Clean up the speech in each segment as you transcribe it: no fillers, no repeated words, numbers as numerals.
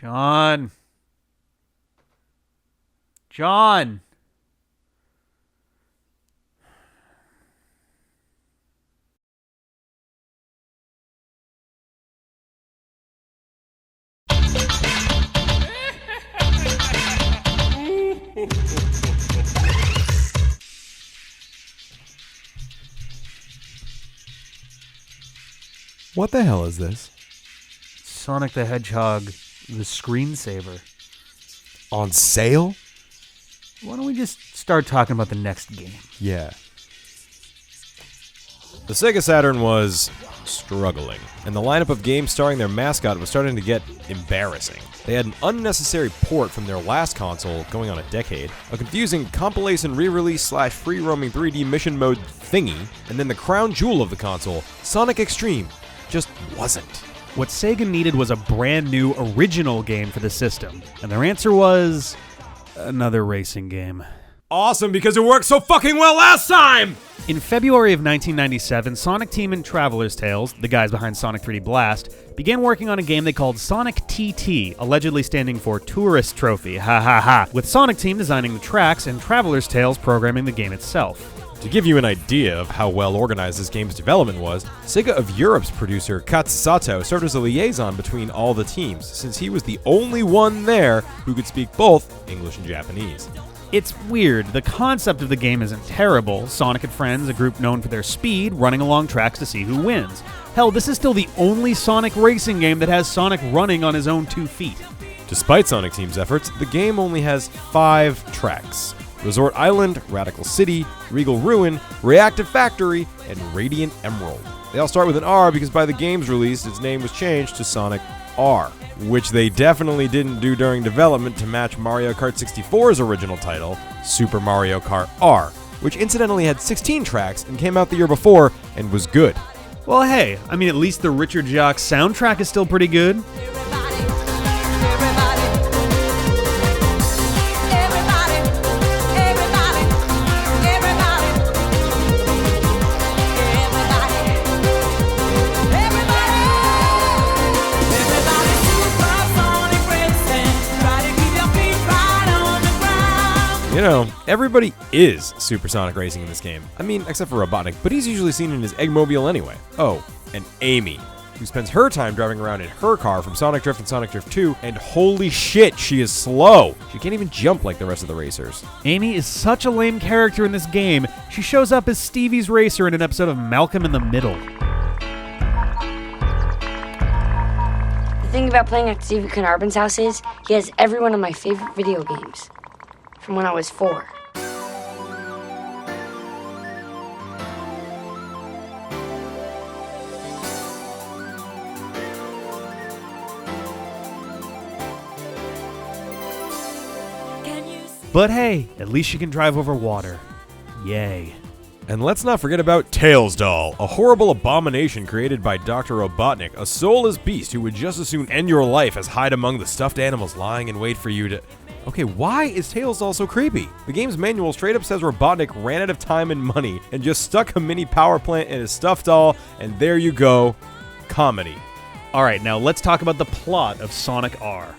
John. John. What the hell is this? Sonic the Hedgehog, the screensaver. On sale? Why don't we just start talking about the next game? Yeah. The Sega Saturn was struggling, and the lineup of games starring their mascot was starting to get embarrassing. They had an unnecessary port from their last console, going on a decade, a confusing compilation re-release / free-roaming 3D mission mode thingy, and then the crown jewel of the console, Sonic Extreme, just wasn't. What Sega needed was a brand new original game for the system, and their answer was another racing game. Awesome, because it worked so fucking well last time! In February of 1997, Sonic Team and Traveler's Tales, the guys behind Sonic 3D Blast, began working on a game they called Sonic TT, allegedly standing for Tourist Trophy, ha ha ha, with Sonic Team designing the tracks and Traveler's Tales programming the game itself. To give you an idea of how well organized this game's development was, Sega of Europe's producer Katsusato served as a liaison between all the teams, since he was the only one there who could speak both English and Japanese. It's weird. The concept of the game isn't terrible. Sonic and Friends, a group known for their speed, running along tracks to see who wins. Hell, this is still the only Sonic racing game that has Sonic running on his own 2 feet. Despite Sonic Team's efforts, the game only has 5 tracks: Resort Island, Radical City, Regal Ruin, Reactive Factory, and Radiant Emerald. They all start with an R because by the game's release, its name was changed to Sonic R, which they definitely didn't do during development to match Mario Kart 64's original title, Super Mario Kart R, which incidentally had 16 tracks and came out the year before and was good. Well, hey, I mean, at least the Richard Jacques soundtrack is still pretty good. You know, everybody is Supersonic Racing in this game. I mean, except for Robotnik, but he's usually seen in his Eggmobile anyway. Oh, and Amy, who spends her time driving around in her car from Sonic Drift and Sonic Drift 2, and holy shit, she is slow. She can't even jump like the rest of the racers. Amy is such a lame character in this game. She shows up as Stevie's racer in an episode of Malcolm in the Middle. The thing about playing at Stevie Carnarvon's house is he has every one of my favorite video games from when I was 4. But hey, at least she can drive over water. Yay. And let's not forget about Tails Doll, a horrible abomination created by Doctor Robotnik, a soulless beast who would just as soon end your life as hide among the stuffed animals lying in wait for you to... Okay, why is Tails Doll so creepy? The game's manual straight up says Robotnik ran out of time and money and just stuck a mini power plant in his stuffed doll, and there you go. Comedy. All right, now let's talk about the plot of Sonic R.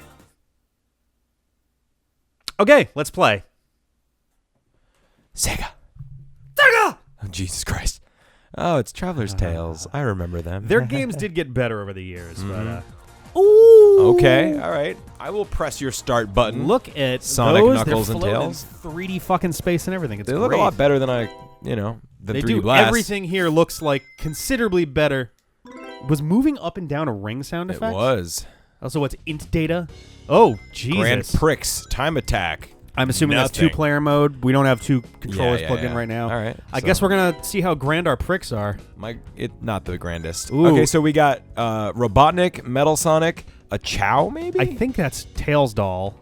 Okay, let's play. Sega. Oh, Jesus Christ. Oh, it's Traveler's Tales. I remember them. Their games did get better over the years, but Ooh. Okay, all right. I will press your start button. Look at Sonic, those. Knuckles, They're and floating Tails. 3D fucking space and everything. It's They look great. a lot better than than They 3D do. Blast. Everything here looks like considerably better. Was moving up and down a ring sound effect? It was. Also, what's int data? Oh, Jesus. Grand Pricks, Time Attack. I'm assuming that's Nothing. 2-player mode. We don't have 2 controllers Yeah, plugged in yeah. right now. All right, I so- guess we're going to see how grand our pricks are. Not the grandest. Ooh. Okay, so we got Robotnik, Metal Sonic, a Chow maybe? I think that's Tails Doll.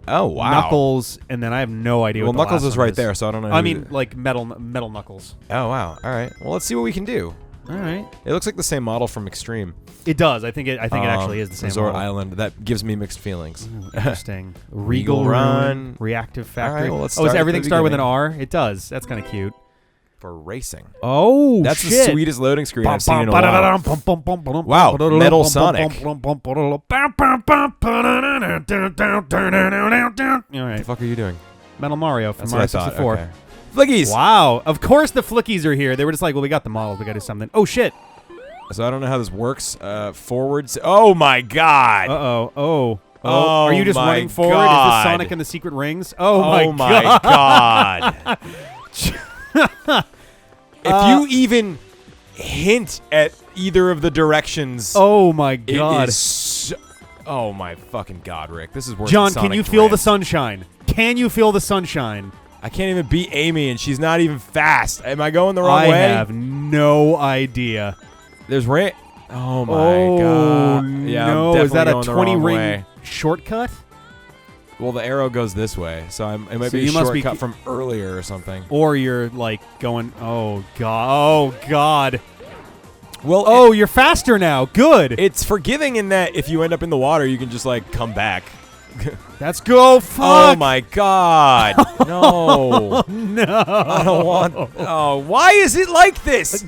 Oh, wow. Knuckles, and then I have no idea Well, what the Knuckles last is one right there, so I don't know. I who- mean, like metal Knuckles. Oh, wow. All right. Well, let's see what we can do. All right. It looks like the same model from Extreme. It does. I think it actually is the same Resort model. Island. That gives me mixed feelings. Ooh, interesting. Regal Regal Run. Run. Reactive Factory. All right, well, let's does start everything at the start with an beginning. R? It does. That's kind of cute. for racing. Oh, That's shit. the sweetest loading screen I've seen in a while. Wow, Metal Sonic. All What right. the fuck are you doing? Metal Mario from That's what I Mario thought. 64. Okay. Flickies! Wow. Of course the Flickies are here. They were just like, well, we got the models. We got to do something. Oh, shit. So I don't know how this works. Forwards. Oh, my God. Uh-oh. Oh. Oh, are you just my running forward? Is God. this Sonic and the Secret Rings? Oh, Oh, my God. If you even hint at either of the directions, Oh, my it God. is so, oh, my fucking God, Rick. This is worse John, than Sonic can you feel the Rant. sunshine? Can you feel the sunshine? I can't even beat Amy, and she's not even fast. Am I going the wrong I way? have no idea. There's Rant. Oh, my Oh, God. Yeah, I'm no. Is that a definitely going the wrong 20-ring way. shortcut? Well, the arrow goes this way, so it might So be a you must be shortcut from earlier or something. Or you're, like, going, oh, God. Oh, God. Well, Oh, you're faster now. Good. it's forgiving in that if you end up in the water, you can just, like, come back. Let's go. Fuck. Oh, my God. No. No. I don't want... Oh, why is it like this?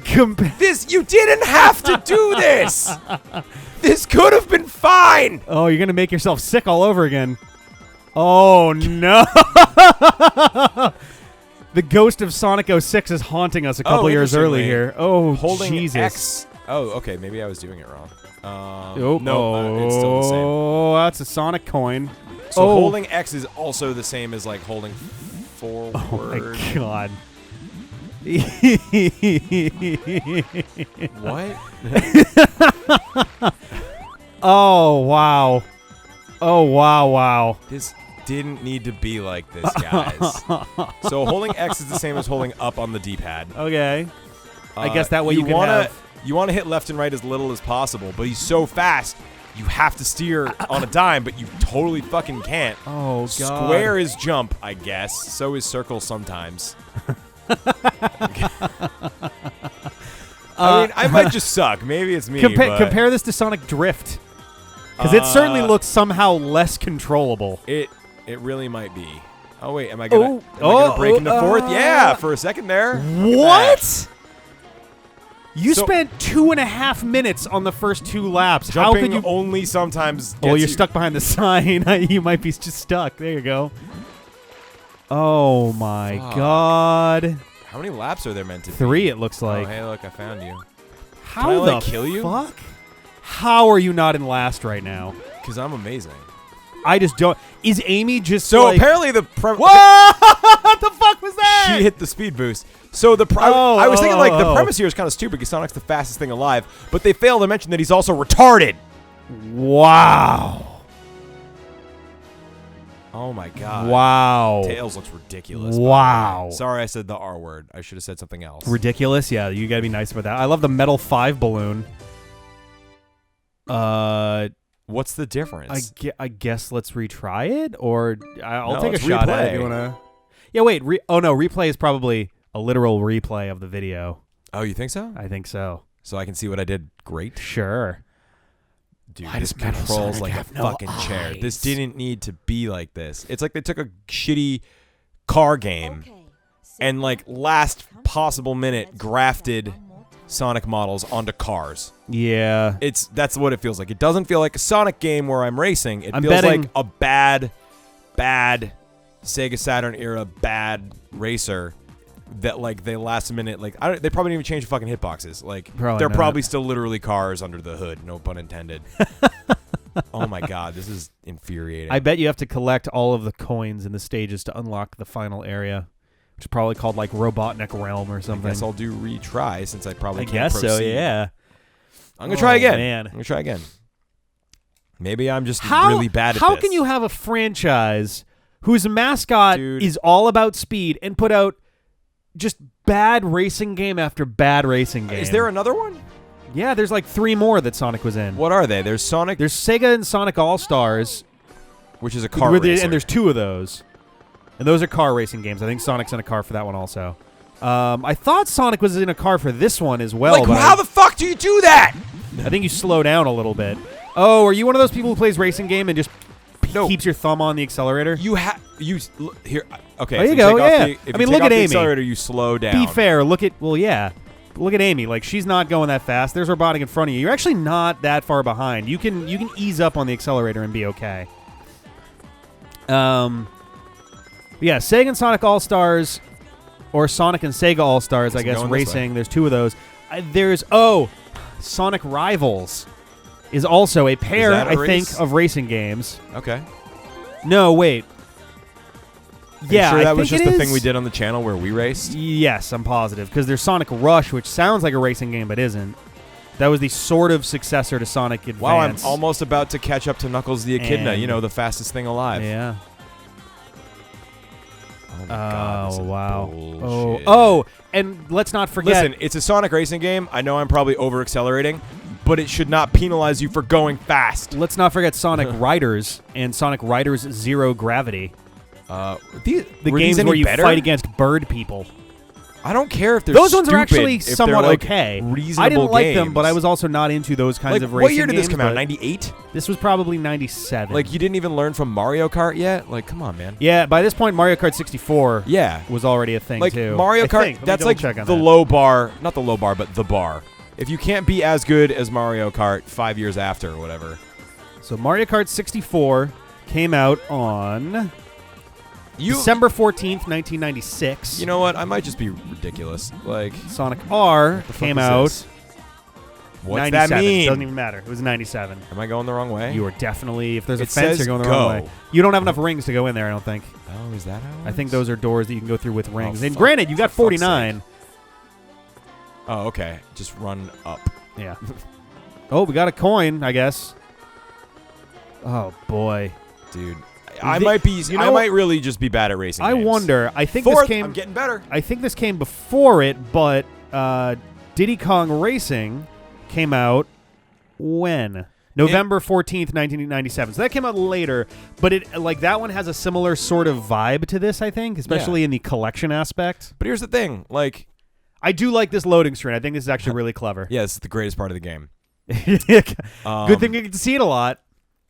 This... You didn't have to do this. This could have been fine. Oh, you're going to make yourself sick all over again. Oh, no. The ghost of Sonic 06 is haunting us a couple years early interestingly, here. Oh, Holding Jesus. X... Oh, okay. Maybe I was doing it wrong. Oh, No, it's still the same. Oh, that's a Sonic coin. So oh. holding X is also the same as, like, holding forward. Oh, my God. What? Oh, wow. Oh, wow. This didn't need to be like this, guys. So holding X is the same as holding up on the D-pad. Okay. I guess that way you can wanna have... you want to hit left and right as little as possible, but he's so fast you have to steer on a dime, but you totally fucking can't. Oh, God. Square is jump, I guess. So is circle sometimes. I mean, I might just suck. Maybe it's me. but Compare this to Sonic Drift. Because it certainly looks somehow less controllable. It really might be. Oh wait, am I gonna break into fourth? Yeah, for a second there. What? You So- spent 2.5 minutes on the first 2 laps. How Jumping could you? only sometimes. Oh, gets you're you- stuck behind the sign. You might be just stuck. There you go. Oh my Fuck. God. How many laps are there meant to be? 3, it looks like. Oh, hey, look, I found you. How I, the like, kill you? fuck? How are you not in last right now? Because I'm amazing. I just don't. Is Amy just So like, apparently the Whoa! What the fuck was that? she hit the speed boost. So the I was thinking like the premise here is kind of stupid because Sonic's the fastest thing alive, but they fail to mention that he's also retarded. Wow. Oh my God. Wow. Tails looks ridiculous. by the way. Wow. Sorry, I said the R word. I should have said something else. Ridiculous. Yeah, you gotta be nice about that. I love the Metal 5 balloon. What's the difference? I guess let's retry it, or I'll No, take a let's shot at it if replay. you wanna. Yeah, wait. Oh no, replay is probably a literal replay of the video. Oh, you think so? I think so. So I can see what I did great. Sure. Dude, Why this does Metal controls Sonic like a have no fucking chair. This eyes? didn't need to be like this. It's like they took a shitty car game and like last possible minute grafted Sonic models onto cars. Yeah. That's what it feels like. It doesn't feel like a Sonic game where I'm racing. It I'm feels betting- like a bad Sega Saturn era bad racer that like they last minute like they probably didn't even change the fucking hitboxes. Like Probably they're not. probably still literally cars under the hood. No pun intended. Oh my God, this is infuriating. I bet you have to collect all of the coins in the stages to unlock the final area, which is probably called like Robotnik Realm or I something. guess I'll do retry since I probably I can't guess so. proceed. Yeah. I'm gonna try again. Man. I'm gonna try again. Maybe I'm just How really bad at How this. can you have a franchise whose mascot Dude. is all about speed and put out just bad racing game after bad racing game? Is there another one? Yeah, there's like 3 more that Sonic was in. What are they? There's Sonic, There's Sega and Sonic All-Stars, which is a car and racer. there's 2 of those. And those are car racing games. I think Sonic's in a car for that one also. I thought Sonic was in a car for this one as well. like, but how the fuck do you do that? I think you slow down a little bit. Oh, are you one of those people who plays racing game and just No. keeps your thumb on the accelerator? You have here. Okay, There if you go, take off yeah. the- if I you mean, take look off at the Amy. accelerator, you slow down. Be fair. Look at Amy. Like, she's not going that fast. There's robotic in front of you. You're actually not that far behind. You can ease up on the accelerator and be okay. Yeah, Sega and Sonic All-Stars, or Sonic and Sega All-Stars, I guess, going this racing. There's two of those. There's Sonic Rivals is also a pair, that a I race? think, of racing games. Okay. No, wait. Yeah, sure I that was think just it the thing we is. did on the channel where we raced. Yes, I'm positive, because there's Sonic Rush, which sounds like a racing game but isn't. That was the sort of successor to Sonic Advance. Wow, I'm almost about to catch up to Knuckles the Echidna. And- You know, the fastest thing alive. Yeah. Oh my God, this is wow. bullshit. And let's not forget. Listen, it's a Sonic racing game. I know I'm probably over accelerating, but it should not penalize you for going fast. Let's not forget Sonic Riders and Sonic Riders Zero Gravity. The The games where you fight against bird people. I don't care if they're Those ones are stupid, actually if they're, somewhat like, okay. Reasonable I didn't like them, games. but I was also not into those kinds like, of racing what year did this games, come out? but 98? This was probably 97. Like, you didn't even learn from Mario Kart yet? Like, come on, man. Yeah, by this point, Mario Kart 64 Yeah. was already a thing, Like, too. Mario I Kart, think. Let me that's like double check on the that. low bar. Not the low bar, but the bar. If you can't be as good as Mario Kart 5 years after or whatever. So Mario Kart 64 came out on You, December 14th, 1996. you know what? I might just be ridiculous. Like, Sonic R the fuck came is out this? What's 97. that mean? Doesn't even matter. It was 97. Am I going the wrong way? You are definitely, if there's a It fence, says you're going the wrong go. way. You don't have enough rings to go in there, I don't think. Oh, is that how it I think works? those are doors that you can go through with rings. And fuck. granted, you got For fuck's 49. Oh, okay. Just run up. Yeah. Oh, we got a coin, I guess. Oh, boy. Dude. I The- might be. you I know- might really just be bad at racing. I games. wonder. I think Fourth, this came. I'm getting better. I think this came before it, but Diddy Kong Racing came out when? November 14th, 1997. So that came out later, but it like that one has a similar sort of vibe to this, I think, especially in the collection aspect. But here's the thing. Like, I do like this loading screen. I think this is actually really clever. yeah, it's the greatest part of the game. Good thing you get to see it a lot.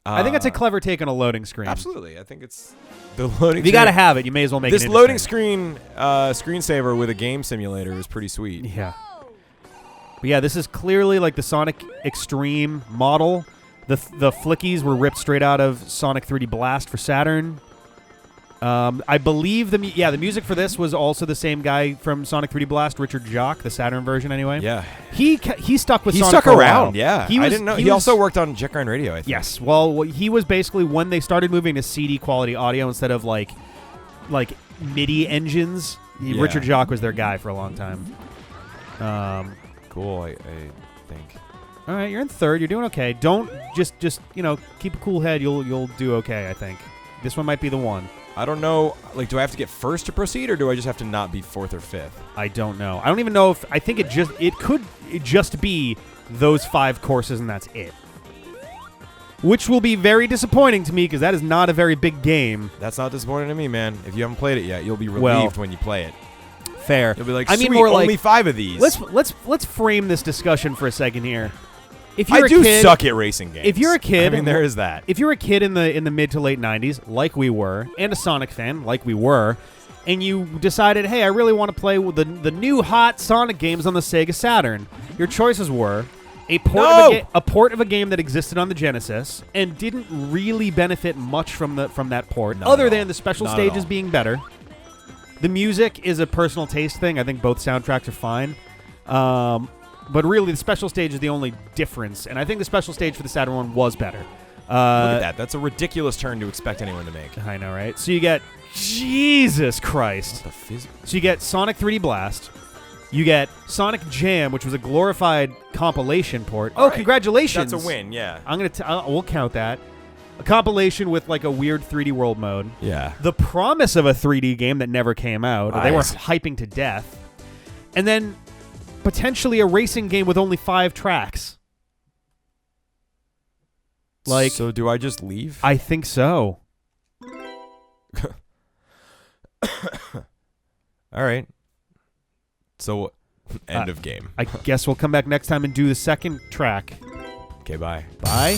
I think it's a Uh, clever take on a loading screen. Absolutely. I think it's the loading. If you got to have it, you may as well make this it loading interesting. screen screensaver with a game simulator is pretty sweet. Yeah. But yeah, this is clearly like the Sonic Extreme model. The flickies were ripped straight out of Sonic 3D Blast for Saturn. I believe the music for this was also the same guy from Sonic 3D Blast, Richard Jacques, the Saturn version anyway. Yeah. He stuck with He Sonic stuck for a around. while. Yeah. He was, I didn't know. He was- also worked on Jet Grind Radio, I think. Yes. Well, he was basically when they started moving to CD quality audio instead of like MIDI engines. Yeah. Richard Jacques was their guy for a long time. Cool. I think. All right, you're in third. You're doing okay. Don't just keep a cool head. You'll do okay. I think this one might be the one. I don't know. Like, do I have to get first to proceed, or do I just have to not be fourth or fifth? I don't know. I don't even know if I think it could just be those 5 courses and that's it. Which will be very disappointing to me because that is not a very big game. That's not disappointing to me, man. If you haven't played it yet, you'll be Well, relieved when you play it. Fair. You'll be like, I mean, sweet, more only like 5 of these. let's frame this discussion for a second here. If you're I a do kid, suck at racing games. If you're a kid, I mean, there is that. If you're a kid in the mid to late 90s, like we were, and a Sonic fan, like we were, and you decided, hey, I really want to play with the new hot Sonic games on the Sega Saturn, your choices were a port of a game that existed on the Genesis and didn't really benefit much from that port, Not other at than all. the special Not at stages all. being better. The music is a personal taste thing. I think both soundtracks are fine. But really, the special stage is the only difference, and I think the special stage for the Saturn one was better. Look at that. That's a ridiculous turn to expect anyone to make. I know, right? So you get Jesus Christ. So you get Sonic 3D Blast. You get Sonic Jam, which was a glorified compilation port. Oh, Right. congratulations! That's a win, yeah. We'll count that. A compilation with like a weird 3D world mode. Yeah. The promise of a 3D game that never came out. They were Nice. hyping to death. And then potentially a racing game with only 5 tracks. Like, so do I just leave? I think so. All right. So, end of game. I guess we'll come back next time and do the second track. Okay, bye. Bye.